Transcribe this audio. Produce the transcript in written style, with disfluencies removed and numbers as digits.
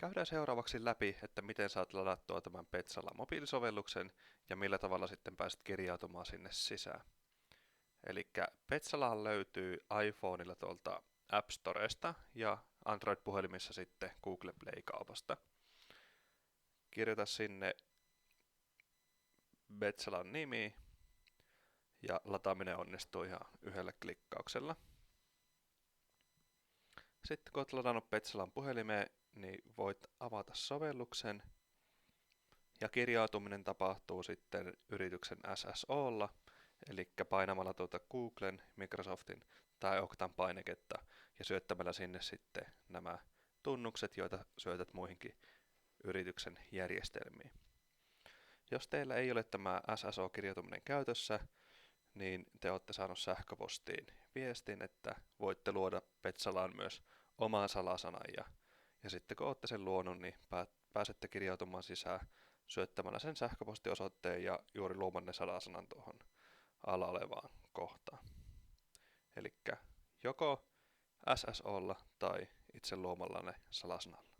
Käydään seuraavaksi läpi, että miten saat ladattua tämän Petsalan mobiilisovelluksen ja millä tavalla sitten pääset kirjautumaan sinne sisään. Eli Petsalaan löytyy iPhoneilla tuolta App Storesta ja Android-puhelimissa sitten Google Play-kaupasta. Kirjoita sinne Petsalan nimi ja lataaminen onnistuu ihan yhdellä klikkauksella. Sitten kun olet ladannut Petsalan puhelimeen, niin voit avata sovelluksen ja kirjautuminen tapahtuu sitten yrityksen SSOlla, eli painamalla tuota Googlen, Microsoftin tai Oktan painiketta ja syöttämällä sinne sitten nämä tunnukset, joita syötät muihinkin yrityksen järjestelmiin. Jos teillä ei ole tämä SSO-kirjautuminen käytössä, niin te olette saanut sähköpostiin viestin, että voitte luoda Petsalaan myös oman salasanan ja sitten kun olette sen luonut, niin pääsette kirjautumaan sisään syöttämällä sen sähköpostiosoitteen ja juuri luomanne salasanan tuohon alla olevaan kohtaan. Eli joko SSOlla tai itse luomallanne salasanalla.